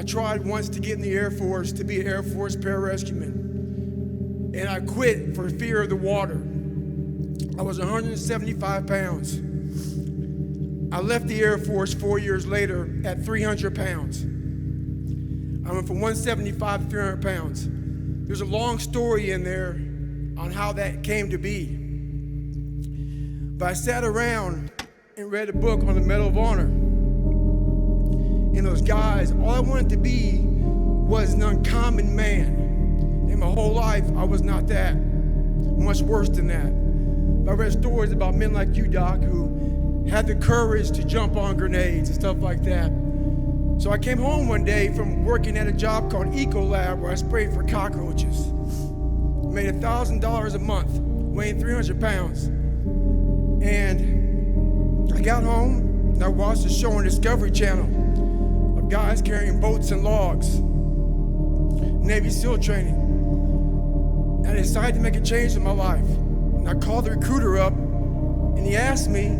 I tried once to get in the Air Force to be an Air Force pararescueman, and I quit for fear of the water. I was 175 pounds. I left the Air Force 4 years later at 300 pounds. I went from 175 to 300 pounds. There's a long story in there on how that came to be. But I sat around and read a book on the Medal of Honor. And those guys, all I wanted to be was an uncommon man. In my whole life, I was not that. Much worse than that. I read stories about men like you, Doc, who had the courage to jump on grenades and stuff like that. So I came home one day from working at a job called Ecolab where I sprayed for cockroaches. Made $1,000 a month, weighing 300 pounds. And I got home and I watched a show on Discovery Channel of guys carrying boats and logs, Navy SEAL training. And I decided to make a change in my life. And I called the recruiter up and he asked me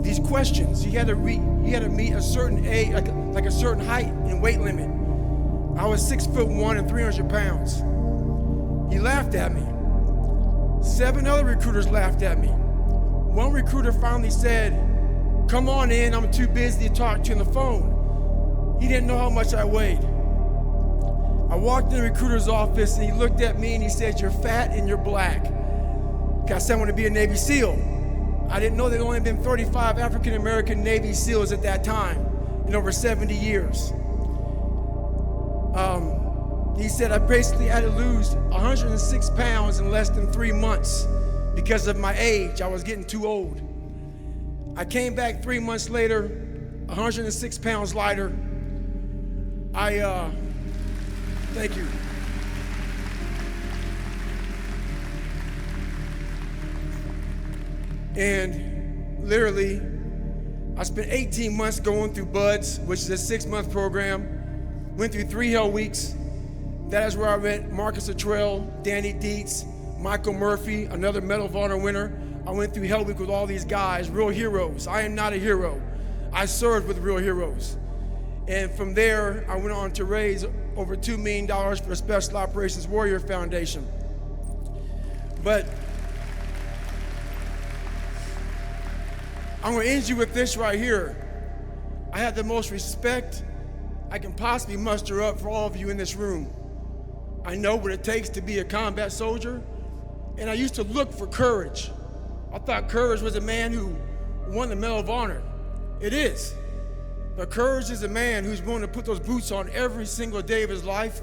these questions. You had to meet a certain age, like a certain height and weight limit. I was 6'1" and 300 pounds. He laughed at me. 7 other recruiters laughed at me. One recruiter finally said, "Come on in, I'm too busy to talk to you on the phone." He didn't know how much I weighed. I walked in the recruiter's office and he looked at me and he said, "You're fat and you're black." I said I want to be a Navy SEAL. I didn't know there had only been 35 African-American Navy SEALs at that time in over 70 years. He said I basically had to lose 106 pounds in less than 3 months because of my age. I was getting too old. I came back 3 months later, 106 pounds lighter. Thank you. And literally, I spent 18 months going through BUDS, which is a 6-month program. Went through 3 hell weeks. That is where I met Marcus Luttrell, Danny Dietz, Michael Murphy, another Medal of Honor winner. I went through hell week with all these guys, real heroes. I am not a hero. I served with real heroes. And from there, I went on to raise over $2 million for the Special Operations Warrior Foundation. But I'm going to end you with this right here. I have the most respect I can possibly muster up for all of you in this room. I know what it takes to be a combat soldier, and I used to look for courage. I thought courage was a man who won the Medal of Honor. It is. But courage is a man who's willing to put those boots on every single day of his life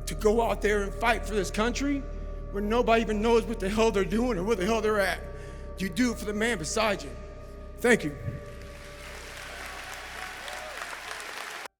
to go out there and fight for this country where nobody even knows what the hell they're doing or where the hell they're at. You do it for the man beside you. Thank you.